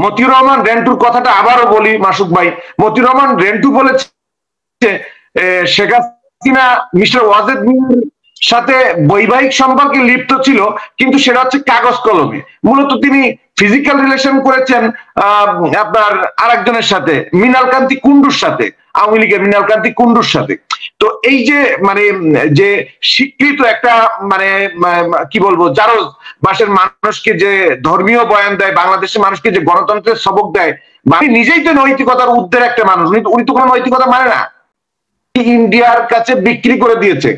মতিউর রহমান রেন্টুর কথাটা আবারও বলি মাসুক ভাই, মতিউর রহমান রেন্টু বলেছে শেখ হাসিনা মিস্টার ওয়াজেদ মিয়ার সাথে বৈবাহিক সম্পর্কে লিপ্ত ছিল, কিন্তু সেটা হচ্ছে কাগজ কলমে। মূলত তিনি ফিজিক্যাল রিলেশন করেছেন আপনার আরেকজনের সাথে, মৃণাল কান্তি কুন্ডুর সাথে, আওয়ামী লীগের মৃণাল কান্তি কুন্ডুর সাথে। তো এই যে মানে যে স্বীকৃত একটা মানে কি বলবো জারজ বাসের মানুষকে যে ধর্মীয় বয়ান দেয়, বাংলাদেশের মানুষকে যে গণতন্ত্রের সবক দেয়, নিজেই তো নৈতিকতার ঊর্ধ্বের একটা মানুষ, উনি তো কোনো নৈতিকতা মানে না। ইন্ডিয়ার কাছে বিক্রি করে দিয়েছে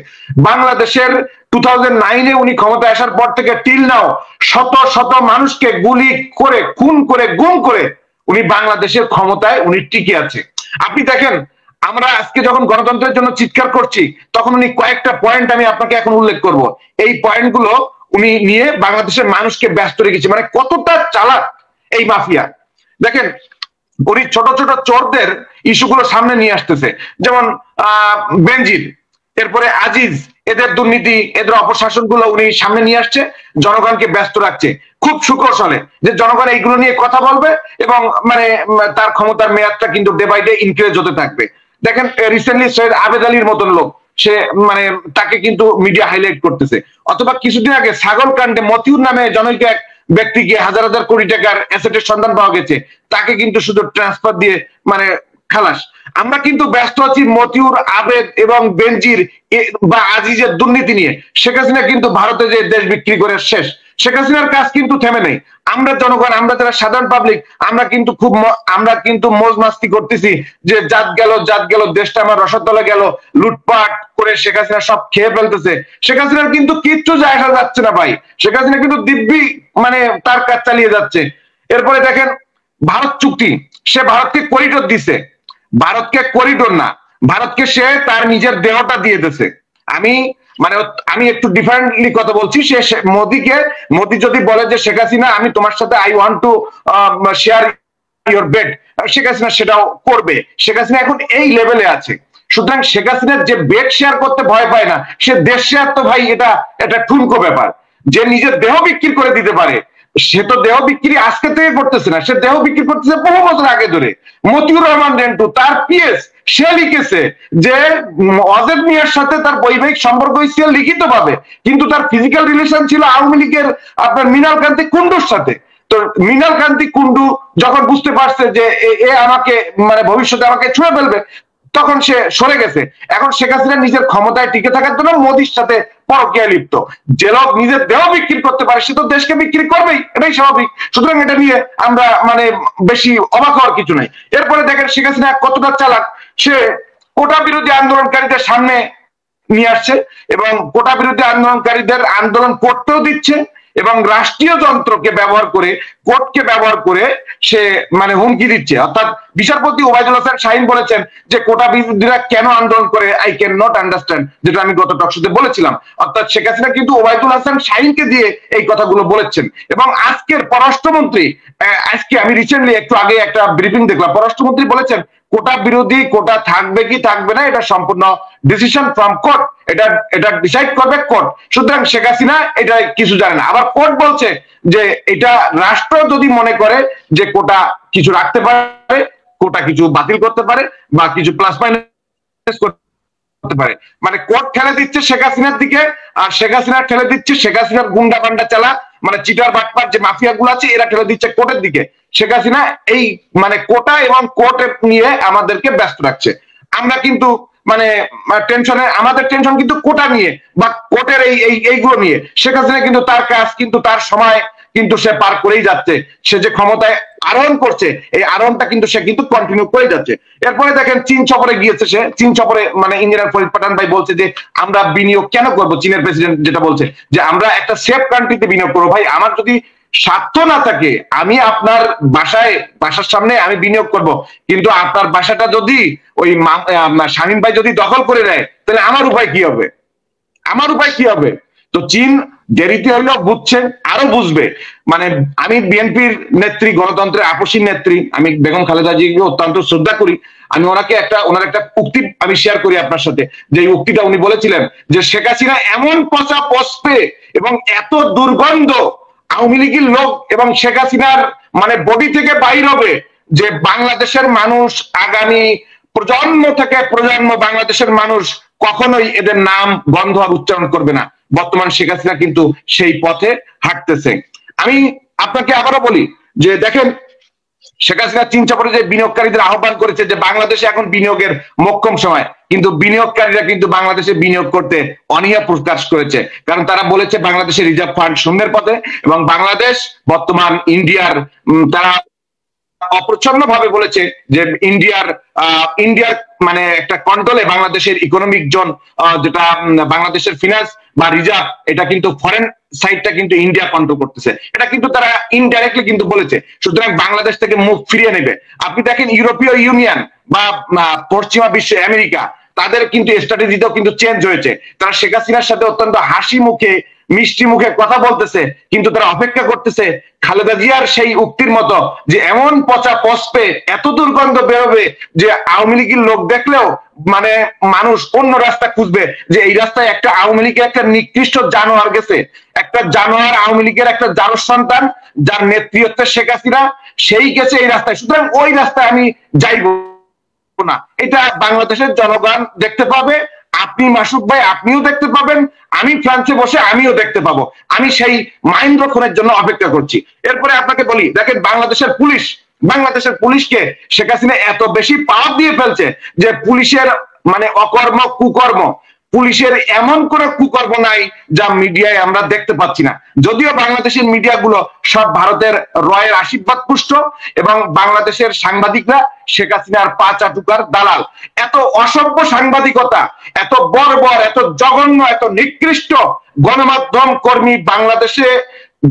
বাংলাদেশের 2009-এ উনি ক্ষমতায় আসার পর থেকে টিল নাও শত শত মানুষকে গুলি করে খুন করে গুম করে উনি বাংলাদেশের ক্ষমতায় উনি টিকে আছে। আপনি দেখেন আমরা আজকে যখন গণতন্ত্রের জন্য চিৎকার করছি তখন উনি কয়েকটা পয়েন্ট আমি আপনাকে এখন উল্লেখ করব, এই পয়েন্টগুলো উনি নিয়ে বাংলাদেশের মানুষকে ব্যস্ত রেখেছে। মানে কতটা চালাক এই মাফিয়া। দেখেন উনি ছোট ছোট চোরদের ইস্যুগুলো সামনে নিয়ে আসতেছে, যেমন বেনজির, এরপরে আজিজ, এদের দুর্নীতি এদের অপশাসন গুলো উনি সামনে নিয়ে আসছে, জনগণকে ব্যস্ত রাখছে খুব সুকৌশলে, যে জনগণ এইগুলো নিয়ে কথা বলবে এবং মানে তার ক্ষমতার মেয়াদটা কিন্তু ডে বাই ডে ইনক্রিজ হতে থাকবে। দেখেন রিসেন্টলি সৈয়দ আবেদ আলীর মতন লোক, সে মানে তাকে কিন্তু মিডিয়া হাইলাইট করতেছে। অথবা কিছুদিন আগে ছাগল কাণ্ডে মতিউর নামে জনৈক এক ব্যক্তিকে হাজার হাজার কোটি টাকার অ্যাসেটের সন্ধান পাওয়া গেছে, তাকে কিন্তু শুধু ট্রান্সফার দিয়ে মানে খালাস। আমরা কিন্তু ব্যস্ত আছি মতিউর, আবেদ এবং বেনজির বা আজিজের দুর্নীতি নিয়ে। শেখ হাসিনা কিন্তু ভারতে যে দেশ বিক্রি করে শেষ, শেখ হাসিনার কাজ কিন্তু থেমে নেই। আমরা জনগণ, আমরা যারা সাধারণ পাবলিক, আমরা কিন্তু মৌজ মাস্তি করতেছি যে জাত গেল দেশটা আমার রসতলে গেল, লুটপাট করে শেখ হাসিনা সব খেয়ে ফেলতেছে। শেখ হাসিনার কিন্তু কিচ্ছু যায় আসা যাচ্ছে না ভাই, শেখ হাসিনা কিন্তু দিব্যি মানে তার কাজ চালিয়ে যাচ্ছে। এরপরে দেখেন ভারত চুক্তি, সে ভারতকে করিডোর দিছে, ভারতকে করিডোর না, ভারতকে সে তার নিজের দেহটা দিয়ে দিয়েছে। আমি একটু ডিফারেন্টলি কথা বলছি, সে মোদি যদি বলে যে শেখ হাসিনা আমি তোমার সাথে I want to share your bed, Sheikh Hasina সেটাও করবে। শেখ হাসিনা এখন এই লেভেলে আছে। সুতরাং শেখ হাসিনার যে বেড শেয়ার করতে ভয় পায় না, সে দেশ শেয়ার তো ভাই এটা ঠুনকো ব্যাপার। যে নিজের দেহ বিক্রি করে দিতে পারে, সে তো দেহ বিক্রি আজকে থেকে করতেছে না, সে দেহ বিক্রি করতেছে বহু বছর আগে ধরে। মতিউর রহমান রেন্টু তার পিএস সে লিখেছে যে ওয়াজেদ মিয়ার সাথে তার বৈবাহিক সম্পর্ক ছিল লিখিত ভাবে, কিন্তু তার ফিজিক্যাল রিলেশন ছিল আওয়ামী লীগের আপনার মৃণাল কান্তি কুন্ডুর সাথে। তো মৃণাল কান্তি কুন্ডু যখন বুঝতে পারছে যে এ আমাকে মানে ভবিষ্যতে আমাকে ছুঁয়ে ফেলবে, তখন সে সরে গেছে। এখন শেখ হাসিনা নিজের ক্ষমতায় টিকে থাকার জন্য মোদির সাথে পরকীয়া লিপ্ত। যে লোক নিজের দেহ বিক্রি করতে পারে সে তো দেশকে বিক্রি করবেই, এটাই স্বাভাবিক। সুতরাং এটা নিয়ে আমরা মানে বেশি অবাক হওয়ার কিছু নাই। এরপরে দেখেন শেখ হাসিনা কতটা চালাক, সে কোটা বিরোধী আন্দোলনকারীদের সামনে নিয়ে আসছে এবং কোটা বিরোধী আন্দোলনকারীদের আন্দোলন করতেও দিচ্ছে এবং রাষ্ট্রীয় যন্ত্রকে ব্যবহার করে, কোর্টকে ব্যবহার করে সে মানে হুমকি দিচ্ছে। অর্থাৎ বিচারপতি ওবায়দুল হাসান শাহীন বলেছেন যে কোটা বিরোধীরা কেন আন্দোলন করে, আই ক্যান নট আন্ডারস্ট্যান্ড, যেটা আমি গত টকশোতে বলেছিলাম। অর্থাৎ শেখ হাসিনা কিন্তু ওবায়দুল হাসান শাহীনকে দিয়ে এই কথাগুলো বলেছেন। এবং আজকের পররাষ্ট্রমন্ত্রী, আজকে আমি রিসেন্টলি একটু আগে একটা ব্রিফিং দেখলাম, পররাষ্ট্রমন্ত্রী বলেছেন কোটা বিরোধী কোটা থাকবে কি থাকবে না এটা সম্পূর্ণ ডিসিশন ফ্রম কোর্ট, এটা ডিসাইড করবে কোর্ট। সুতরাং শেখ হাসিনা এটা কিছু জানে না। আবার কোর্ট বলছে যে এটা রাষ্ট্র যদি মনে করে যে কোটা কিছু রাখতে পারে, কোটা কিছু বাতিল করতে পারে বা কিছু প্লাস মাইনাস করতে পারে। মানে কোর্ট ঠেলে দিচ্ছে শেখ হাসিনার দিকে, আর শেখ হাসিনা ঠেলে দিচ্ছে শেখ হাসিনার গুন্ডা পান্ডা চালা মানে চিটার বাটপার যে মাফিয়া গুলো আছে, এরা ঠেলে দিচ্ছে কোর্টের দিকে। শেখ হাসিনা এই মানে কোটা এবং কোর্ট নিয়ে আমাদেরকে ব্যস্ত রাখছে। আমরা কিন্তু মানে টেনশনে, আমাদের টেনশন কিন্তু কোটা নিয়ে বা কোর্টের এইগুলো নিয়ে। শেখ হাসিনা কিন্তু তার কাজ কিন্তু তার সময় কিন্তু সে পার করেই যাচ্ছে। সে যে ক্ষমতায় আরোহণ করছে, এই আরোহণটা কিন্তু সে কিন্তু কন্টিনিউ করে যাচ্ছে। এরপরে দেখেন চীন সফরে গিয়েছে সে, চীন সফরে মানে ইঞ্জিনিয়ার ফরিদ পাঠান ভাই বলছে যে আমরা বিনিয়োগ কেন করবো, চীনের প্রেসিডেন্ট যেটা বলছে যে আমরা একটা সেফ কান্ট্রিতে বিনিয়োগ করবো। ভাই আমার যদি স্বার্থ না থাকে, আমি আপনার বাসার সামনে আমি বিনিয়োগ করব, কিন্তু আপনার বাসাটা যদি ওই শামীম ভাই যদি দখল করে নেয়, তাহলে আমার উপায় কি হবে? আমার উপায় কি হবে? তো চীন দেরিতে হইলেও বুঝছে, আরো বুঝবে। মানে আমি বিএনপির নেত্রী, গণতন্ত্রের আপসী নেত্রী, আমি বেগম খালেদা জিকে অত্যন্ত শ্রদ্ধা করি। আমি ওনার একটা উক্তি আমি শেয়ার করি আপনার সাথে, যে উক্তিটা উনি বলেছিলেন যে শেখ হাসিনা এমন পচা পচপে এবং এত দুর্গন্ধ আওয়ামী লীগের লোক এবং শেখ হাসিনার মানে বডি থেকে বাইর হবে যে বাংলাদেশের মানুষ আগামী প্রজন্ম থেকে প্রজন্ম বাংলাদেশের মানুষ কখনোই এদের নাম গন্ধ আর উচ্চারণ করবে না। বর্তমান শেখ হাসিনা কিন্তু সেই পথে হাঁটতেছে। আমি আপনাকে আবারও বলি যে দেখেন, শেখ হাসিনা চীন সফরে যে বিনিয়োগকারীদের আহ্বান করেছে যে বাংলাদেশে এখন বিনিয়োগের মোক্ষম সময়, কিন্তু বিনিয়োগকারীরা কিন্তু বাংলাদেশে বিনিয়োগ করতে অনীহা প্রকাশ করেছে। কারণ তারা বলেছে বাংলাদেশের রিজার্ভ ফান্ড শূন্যের পথে, এবং বাংলাদেশ বর্তমান ইন্ডিয়ার তারা অপ্রচ্ছন্ন ভাবে বলেছে যে ইন্ডিয়ার মানে একটা কন্ট্রোলে বাংলাদেশের ইকোনমিক জোন, যেটা বাংলাদেশের ফিনান্স বা রিজার্ভ, এটা কিন্তু ফরেন সাইডটা কিন্তু ইন্ডিয়া কন্ট্রোল করতেছে। এটা কিন্তু তারা ইনডাইরেক্টলি কিন্তু বলেছে। সুতরাং বাংলাদেশ থেকে মুখ ফিরিয়ে নেবে। আপনি দেখেন ইউরোপীয় ইউনিয়ন বা পশ্চিমা বিশ্ব আমেরিকা, তাদের কিন্তু স্ট্র্যাটেজিটাও কিন্তু চেঞ্জ হয়েছে। তারা শেখ হাসিনার সাথে অত্যন্ত হাসি মুখে মিষ্টি মুখে কথা বলতেছে, কিন্তু তারা অপেক্ষা করতেছে খালেদা জিয়ার সেই উক্তির মতো যে এমন পচা পস্পে এত দুর্গন্ধ বেরোবে যে আওয়ামী লীগের লোক দেখলেও মানে মানুষ অন্য রাস্তা খুঁজবে, যে এই রাস্তায় একটা আওয়ামী লীগের একটা নিকৃষ্ট জানোয়ার গেছে, একটা জানোয়ার আওয়ামী লীগের একটা জানোয়ার সন্তান যার নেতৃত্বে শেখ হাসিনা, সেই গেছে এই রাস্তায়। সুতরাং ওই রাস্তায় আমি যাইবো না। এটা বাংলাদেশের জনগণ দেখতে পাবে, আপনি মাসুক ভাই আপনিও দেখতে পাবেন, আমি ফ্রান্সে বসে আমিও দেখতে পাবো। আমি সেই মাইন্ড রক্ষণের জন্য অপেক্ষা করছি। এরপরে আপনাকে বলি, দেখেন বাংলাদেশের পুলিশকে শেখ হাসিনা এত বেশি পাওয়ার দিয়ে ফেলছে যে পুলিশের মানে অকর্ম কুকর্ম, পুলিশের এমন কোন কুকর্ম নাই যা মিডিয়ায় আমরা দেখতে পাচ্ছি না। যদিও বাংলাদেশের মিডিয়াগুলো সব ভারতের রয়ের আশীর্বাদ পুষ্ট, এবং বাংলাদেশের সাংবাদিকরা শেখ হাসিনার পা চাটুকার দালাল। এত অসভ্য সাংবাদিকতা, এত বর্বর, এত জঘন্য, এত নিকৃষ্ট গণমাধ্যম কর্মী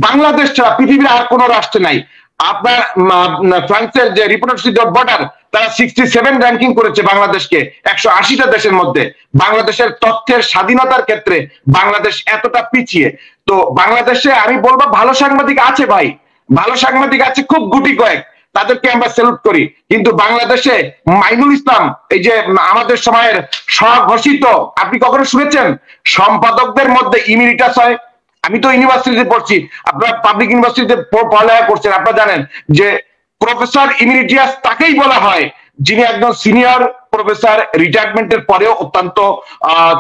বাংলাদেশ ছাড়া পৃথিবীর আর কোন রাষ্ট্রে নাই। আপনার ফ্রান্সের যে রিপোর্টার্স উইদাউট বর্ডার, তারা 67 র্যাঙ্কিং করেছে বাংলাদেশকে 180টা দেশের মধ্যে। বাংলাদেশের তথ্যের স্বাধীনতার ক্ষেত্রে বাংলাদেশ এতটা পিছিয়ে। তো বাংলাদেশে আমি বলবো ভালো সাংবাদিক আছে ভাই, ভালো সাংবাদিক আছে খুব গুটি কয়েক, তাদেরকে আমরা স্যালুট করি। কিন্তু বাংলাদেশে মাইনুল ইসলাম, এই যে আমাদের সময়ের স্বঘোষিত, আপনি কখনো শুনেছেন সম্পাদকদের মধ্যে ইমিরিটাস হয়? আমি তো ইউনিভার্সিটিতে পড়ছি, আপনারা পাবলিক ইউনিভার্সিটিতে পড়ালেখা করছেন, আপনারা জানেন যে প্রফেসর ইমিরিটিয়াস তাকেই বলা হয় যিনি একজন সিনিয়র প্রফেসর, রিটায়ারমেন্টের পরেও অত্যন্ত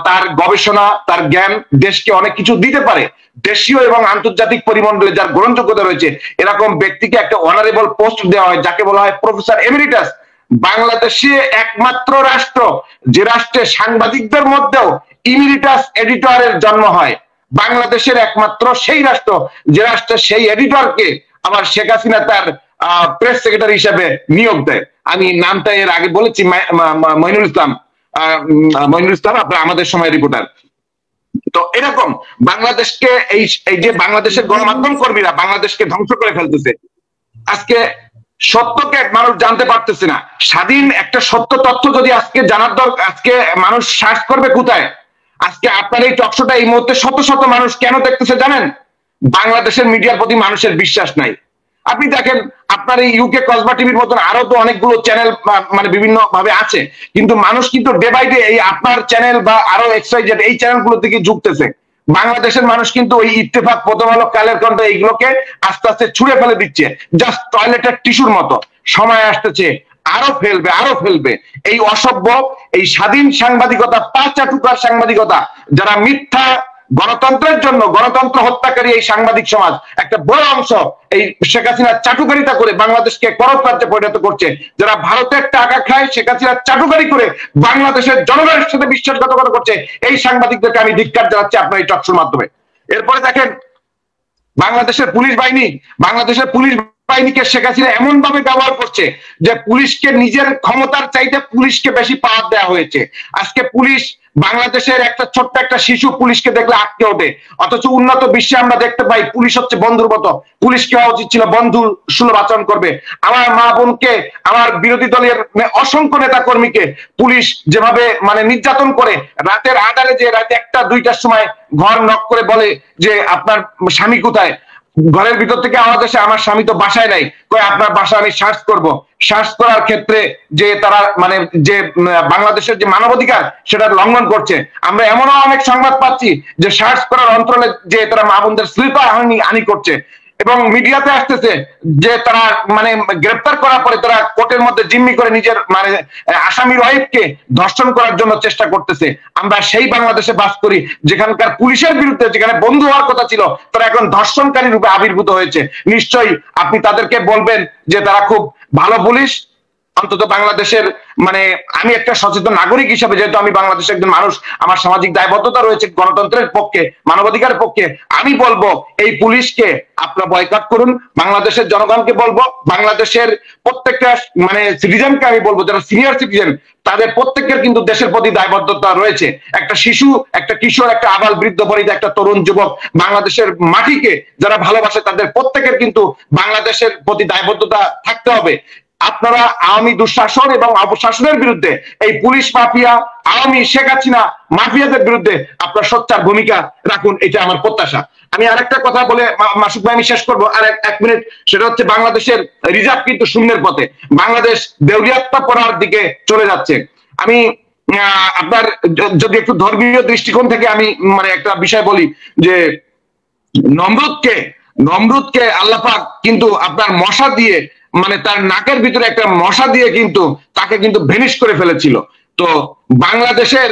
তার গবেষণা, তার জ্ঞান দেশকে অনেক কিছু দিতে পারে। দেশীয় এবং আন্তর্জাতিক পরিমণ্ডলে যার গ্রহণযোগ্যতা রয়েছে, এরকম ব্যক্তিকে একটা অনারেবল পোস্ট দেওয়া হয় যাকে বলা হয় প্রফেসর এমিরিটাস। বাংলাদেশে একমাত্র রাষ্ট্র যে রাষ্ট্রে সাংবাদিকদের মধ্যেও ইমিরিটাস এডিটরের জন্ম হয়, বাংলাদেশের একমাত্র সেই রাষ্ট্র যে রাষ্ট্রে সেই এডিটরকে আবার শেখ হাসিনা তার প্রেস সেক্রেটারি হিসেবে নিয়োগ দেয়। আমি নামটা এর আগে বলেছি, মইনুল ইসলাম, আপনার আমাদের সময় রিপোর্টার। তো এরকম বাংলাদেশকে এই যে বাংলাদেশের গণমাধ্যম কর্মীরা বাংলাদেশকে ধ্বংস করে ফেলতেছে। আজকে সত্যকে মানুষ জানতে পারতেছে না। স্বাধীন একটা সত্য তথ্য যদি আজকে জানার দরকার, আজকে মানুষ সার্চ করবে কোথায়? আজকে আপনার এই টকশোটা এই মুহূর্তে শত শত মানুষ কেন দেখতেছে জানেন? বাংলাদেশের মিডিয়ার প্রতি মানুষের বিশ্বাস নাই। আপনি দেখেন আপনার এই ইউকে কসবা টিভির মতন আরো তো অনেকগুলো চ্যানেল মানে বিভিন্ন ভাবে আছে, কিন্তু মানুষ কিন্তু ডে বাই ডে এই আপনার চ্যানেল বা আরো এক্সওয়াইজেড এই চ্যানেলগুলো থেকে যুক্তেছে। বাংলাদেশের মানুষ কিন্তু ওই ইত্তেফাক, প্রথম আলো, কালের কণ্ঠ এইগুলোকে আস্তে আস্তে ছুঁড়ে ফেলে দিচ্ছে, জাস্ট টয়লেটের টিস্যুর মতো। সময় আসতেছে আরো ফেলবে এই অসভ্য, এই স্বাধীন সাংবাদিকতা, পাঁচাটুকার সাংবাদিকতা, যারা মিথ্যা গণতন্ত্রের জন্য, গণতন্ত্র হত্যাকারী এই সাংবাদিক সমাজ একটা বড় অংশ এই শেখ হাসিনার চাটুকারিতা করে বাংলাদেশকে করপ রাজ্যে পরিণত করছে। যারা ভারতের টাকা খায়, শেখ হাসিনার চাটুকারি করে বাংলাদেশের জনগণের সাথে বিশ্বাসঘাতকতা করছে, এই সাংবাদিকদেরকে আমি ধিক্কার জানাচ্ছি আপনার এই টকশোর মাধ্যমে। এরপরে দেখেন বাংলাদেশের পুলিশ বাহিনীকে শেখ হাসিনা এমন ভাবে ব্যবহার করছে যে পুলিশকে নিজের ক্ষমতার চাইতে পুলিশকে বেশি পাওয়ার দেওয়া হয়েছে। আজকে পুলিশ, বাংলাদেশের একটা ছোট্ট একটা শিশু পুলিশকে দেখলে আটকে ওঠে, অথচ উন্নত বিশ্বে আমরা দেখতে পাই পুলিশ হচ্ছে বন্ধুর মতো। পুলিশকে হওয়া উচিত ছিল বন্ধু সুলভ আচরণ করবে। আমার মা বোনকে, আমার বিরোধী দলের অসংখ্য নেতা কর্মীকে পুলিশ যেভাবে মানে নির্যাতন করে, রাতের আধারে যে রাতে 1টা-2টার সময় ঘর নক করে বলে যে আপনার স্বামী কোথায়, ঘরের ভিতর থেকে আওয়াজ আসে আমার স্বামী তো বাসায় নাই, কই আপনার বাসা আমি সার্চ করব। সার্চ করার ক্ষেত্রে যে তারা মানে যে বাংলাদেশের যে মানবাধিকার সেটা লঙ্ঘন করছে। আমরা এমনও অনেক সংবাদ পাচ্ছি যে সার্চ করার অন্তরালে যে তারা মা বোনদের স্লিপার হানি করছে। এবং মিডিয়াতে আসতেছে যে তারা মানে গ্রেপ্তার করার পরে তারা কোর্টের মধ্যে জিম্মি করে নিজের মানে আসামির ওয়াইফকে ধর্ষণ করার জন্য চেষ্টা করতেছে। আমরা সেই বাংলাদেশে বাস করি যেখানকার পুলিশের বিরুদ্ধে যেখানে বন্ধু হওয়ার কথা ছিল তারা এখন ধর্ষণকারী রূপে আবির্ভূত হয়েছে। নিশ্চয়ই আপনি তাদেরকে বলবেন যে তারা খুব ভালো পুলিশ। অন্তত বাংলাদেশের মানে আমি একটা সচেতন নাগরিক হিসাবে, যেহেতু আমি বাংলাদেশের একজন মানুষ, আমার সামাজিক দায়বদ্ধতা রয়েছে গণতন্ত্রের পক্ষে, মানবাধিকারের পক্ষে, আমি বলবো এই পুলিশকে আপনারা বয়কট করুন। বাংলাদেশের জনগণকে বলবো, বাংলাদেশের প্রত্যেকটা মানে সিটিজেনকে আমি বলবো, যারা সিনিয়র সিটিজেন তাদের প্রত্যেকের কিন্তু দেশের প্রতি দায়বদ্ধতা রয়েছে। একটা শিশু, একটা কিশোর, একটা আবাল বৃদ্ধ বনিতা, একটা তরুণ যুবক, বাংলাদেশের মাটিকে যারা ভালোবাসে তাদের প্রত্যেকের কিন্তু বাংলাদেশের প্রতি দায়বদ্ধতা থাকতে হবে। আপনারা আওয়ামী দুঃশাসন এবং অপশাসনের বিরুদ্ধে, এই পুলিশ মাফিয়া, আওয়ামী শেখ হাসিনা মাফিয়াদের বিরুদ্ধে আপনারা সোচ্চার ভূমিকা রাখুন, এটা আমার প্রত্যাশা। আমি আরেকটা কথা বলে মাসুদ ভাই আমি শেষ করবো, আর এক মিনিট। সেটা হচ্ছে বাংলাদেশের রিজার্ভ কিন্তু শূন্যের পথে, বাংলাদেশ দেউলিয়াত্মা পড়ার দিকে চলে যাচ্ছে। আমি আপনার যদি একটু ধর্মীয় দৃষ্টিকোণ থেকে আমি মানে একটা বিষয় বলি, যে নমরুদকে আল্লাহ পাক কিন্তু আপনার মশা দিয়ে, মানে তার নাকের ভিতরে একটা মশা দিয়ে কিন্তু তাকে কিন্তু ভেনিশ করে ফেলেছিল। তো বাংলাদেশের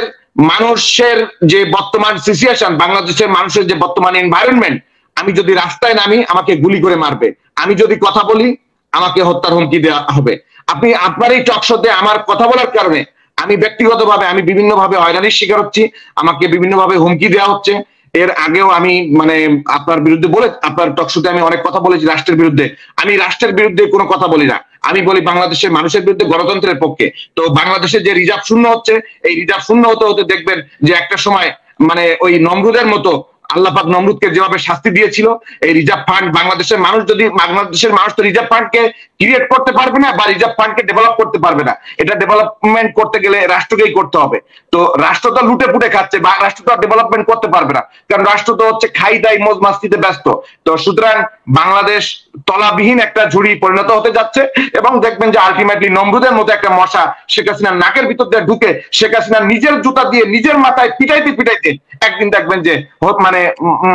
মানুষের যে বর্তমান সিচুয়েশন, বাংলাদেশের মানুষের যে বর্তমান এনভায়রনমেন্ট, আমি যদি রাস্তায় নামি আমাকে গুলি করে মারবে, আমি যদি কথা বলি আমাকে হত্যার হুমকি দেওয়া হবে। আপনি আপনার এই টকশোতে আমার কথা বলার কারণে আমি ব্যক্তিগতভাবে আমি বিভিন্নভাবে হয়রানির শিকার হচ্ছি, আমাকে বিভিন্নভাবে হুমকি দেওয়া হচ্ছে। এর আগেও আমি মানে আপনার বিরুদ্ধে বলে, আপনার টকশোতে আমি অনেক কথা বলেছি রাষ্ট্রের বিরুদ্ধে। আমি রাষ্ট্রের বিরুদ্ধে কোনো কথা বলি না, আমি বলি বাংলাদেশের মানুষের বিরুদ্ধে, গণতন্ত্রের পক্ষে। তো বাংলাদেশের যে রিজার্ভ শূন্য হচ্ছে, এই রিজার্ভ শূন্য হতে হতে দেখবেন যে একটা সময় মানে ওই নমরুদের মতো আল্লাহ পাক নমরুদকে যেভাবে শাস্তি দিয়েছিল, এই রিজার্ভ ফান্ড বাংলাদেশের মানুষ যদি, বাংলাদেশের মানুষ তো রিজার্ভ ফান্ডকে ক্রিয়েট করতে পারবে না বা রিজার্ভ ফান্ডকে ডেভেলপ করতে পারবে না। এটা ডেভেলপমেন্ট করতে গেলে রাষ্ট্রকেই করতে হবে। তো রাষ্ট্র তো লুটে পুটে খাচ্ছে, বা রাষ্ট্র তো ডেভেলপমেন্ট করতে পারবে না, কারণ রাষ্ট্র তো হচ্ছে খাই দাই মোজ মাস্তিতে ব্যস্ত। তো সুতরাং বাংলাদেশ তলাবিহীন একটা ঝুড়ি পরিণত হতে যাচ্ছে, এবং দেখবেন যে আলটিমেটলি নমরুদের মতো একটা মশা শেখ হাসিনার নাকের ভিতর দিয়ে ঢুকে শেখ হাসিনা নিজের জুতা দিয়ে নিজের মাথায় পিটাইতে পিটাইতে একদিন দেখবেন যে মানে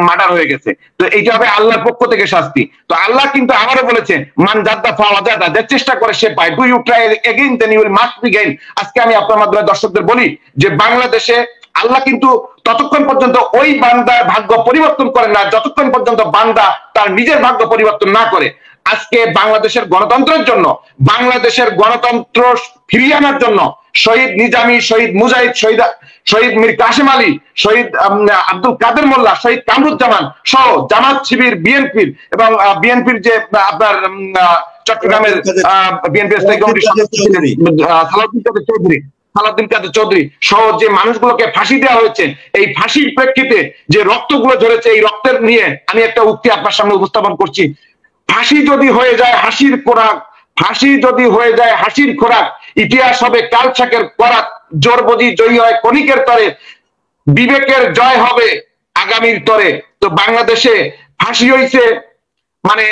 মার্ডার হয়ে গেছে। তো এইটা হবে আল্লাহর পক্ষ থেকে শাস্তি। তো আল্লাহ কিন্তু আমারও বলেছে, মান জাদ্দা ফাওয়াজাদা, যে চেষ্টা করে সে পায়, do you try again then you will must be gain. আজকে আমি আপনার মাধ্যমে দর্শকদের বলি যে বাংলাদেশে আল্লাহ কিন্তু ততক্ষণ পর্যন্ত ওই বান্দার ভাগ্য পরিবর্তন করেন না যতক্ষণ পর্যন্ত বান্দা তার নিজের ভাগ্য পরিবর্তন না করে। আজকে বাংলাদেশের গণতন্ত্রের জন্য, বাংলাদেশের গণতন্ত্র ফিরিয়ে আনার জন্য শহীদ নিজামী, শহীদ মুজাহিদ, শহীদ মীর কাসেম আলী, শহীদ আব্দুল কাদের মোল্লা, শহীদ কামরুজ্জামান সহ জামাত শিবির, বিএনপির এবং বিএনপির যে আপনার চট্টগ্রামের বিএনপি স্থায়ী কমিটির সদস্য ছিলেন সালাউদ্দিন কাদের চৌধুরী সহ যে মানুষগুলোকে ফাঁসি দেওয়া হয়েছে, এই ফাঁসির প্রেক্ষিতে যে রক্তগুলো ঝরেছে, এই রক্তের নিয়ে আমি একটা উক্তি আপনার সামনে উপস্থাপন করছি। ফাঁসি যদি হয়ে যায় হাসির খোরাক, ফাঁসি যদি হয়ে যায় হাসির খোরাক, ইতিহাস হবে কাল শাকের করাত, জোর বুঝি জয়ী হয় কণিকের তরে, বিবেকের জয় হবে আগামীর তরে। তো বাংলাদেশে ফাঁসি হয়েছে মানে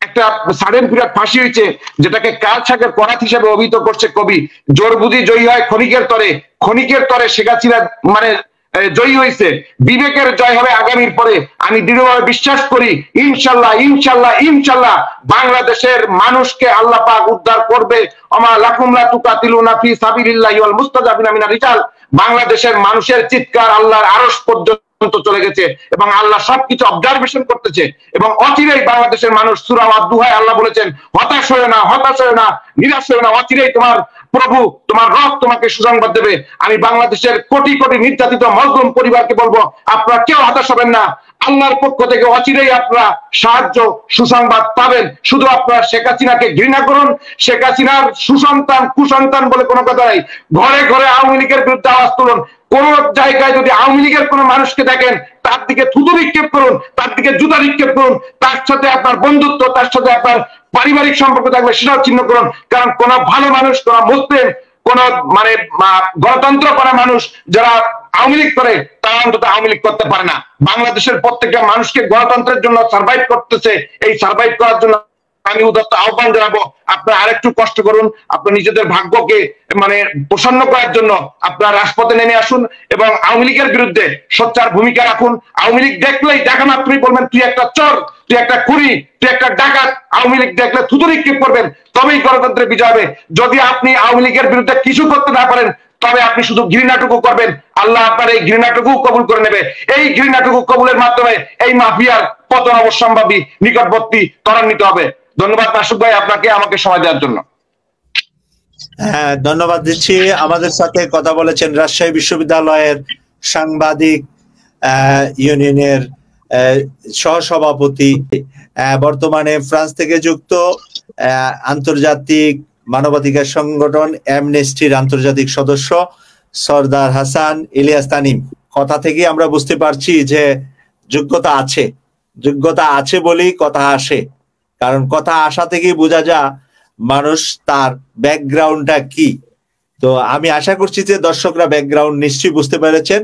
একটা সাডেন পিরিয়ড ফাঁসি হয়েছে, যেটাকে কাল শাকের করাত হিসেবে অভিহিত করছে কবি। জোর বুঝি জয়ী হয় ক্ষণিকের তরে, ক্ষণিকের তরে শেখ হাসিনা মানে জয়ী হয়েছে, বিবেকের জয় হবে আগামীর পরে। আমি দৃঢ়ভাবে বিশ্বাস করি ইনশাল্লাহ ইনশাল্লাহ ইনশাল্লাহ বাংলাদেশের মানুষকে আল্লাহ পাক উদ্ধার করবে। ওমা লাকুম লা তুকাতিলুনা ফি সাবিলিল্লাহি ওয়াল মুস্তাযাবিনা মিনার রিজাল। বাংলাদেশের মানুষের চিৎকার আল্লাহর আরশ পর্যন্ত চলে গেছে এবং আল্লাহ সবকিছু অবজারভেশন করতেছে, এবং অচিরেই বাংলাদেশের মানুষ, সূরা আদ-দুহায় আল্লাহ বলেছেন, হতাশ হয়ো না, হতাশ হয়ো না, নিরাশ হয়ো না, অচিরেই তোমার প্রভু, তোমার রব তোমাকে সুসংবাদ দেবে। আমি বাংলাদেশের কোটি কোটি নির্যাতিত মজলুম পরিবারকে বলবো, আপনারা কেউ হতাশ হবেন না, আল্লাহর পক্ষ থেকে অচিরেই আপনারা সাহায্য সুসংবাদ পাবেন। শুধু আপনারা শেখ হাসিনাকে ঘৃণা করুন, শেখ হাসিনার সুসন্তান কুসন্তান বলে কোনো কথা নাই, ঘরে ঘরে আওয়ামী লীগের বিরুদ্ধে আওয়াজ তুলুন। কোন জায়গায় যদি আওয়ামী লীগের কোন মানুষকে দেখেন, তার দিকে থুতু নিক্ষেপ করুন, তার দিকে জুতা নিক্ষেপ করুন, তার সাথে আপনার বন্ধুত্ব, তার সাথে আপনার পারিবারিক সম্পর্ক থাকবে সেটাও চিহ্ন করুন। কারণ কোন ভালো মানুষ, কোন মুসলিম, কোন মানে গণতন্ত্র করা মানুষ যারা আওয়ামী লীগ করে, তারা অন্তত আওয়ামী লীগ করতে পারে না। বাংলাদেশের প্রত্যেকটা মানুষকে গণতন্ত্রের জন্য সার্ভাইভ করতেছে, এই সার্ভাইভ করার জন্য আমি উদাত্ত আহ্বান জানাবো, আপনারা আরেকটু কষ্ট করুন, আপনার নিজেদের ভাগ্যকে মানে প্রসন্ন করার জন্য আপনারা রাজপথে নেমে আসুন এবং আওয়ামী লীগের বিরুদ্ধে সোচ্চার ভূমিকা রাখুন। আওয়ামী লীগ দেখলেই দেখা মাত্রই বলবেন তুই একটা চোর, তুই একটা খুনি, তুই একটা ডাকাত। আওয়ামী লীগ দেখলে থুতু নিক্ষেপ করবেন, তবেই গণতন্ত্রের বিজয় হবে। যদি আপনি আওয়ামী লীগের বিরুদ্ধে কিছু করতে না পারেন, তবে আপনি শুধু ঘৃণাটুকু করবেন, আল্লাহ আপনার এই ঘৃণাটুকু কবুল করে নেবে। এই ঘৃণাটুকু কবুলের মাধ্যমে এই মাফিয়ার পতন অবশ্যম্ভাবী, নিকটবর্তী, ত্বরান্বিত হবে। ধন্যবাদ মাসুদ ভাই আপনাকে আমাকে সময় দেওয়ার জন্য। হ্যাঁ, ধন্যবাদ দিচ্ছি। আমাদের সাথে কথা বলেছেন রাজশাহী বিশ্ববিদ্যালয়ের সাংবাদিক ইউনিয়নের সহসভাপতি, বর্তমানে ফ্রান্স থেকে যুক্ত আন্তর্জাতিক মানবাধিকার সংগঠন অ্যামনেস্টির আন্তর্জাতিক সদস্য সরদার হাসান ইলিয়াস তানিম। কথা থেকে আমরা বুঝতে পারছি যে যোগ্যতা আছে, যোগ্যতা আছে বলেই কথা আসে। কারণ কথা আসা থেকেই বোঝা যায় মানুষ তার ব্যাকগ্রাউন্ডটা কি। তো আমি আশা করছি যে দর্শকরা ব্যাকগ্রাউন্ড নিশ্চয়ই বুঝতে পেরেছেন।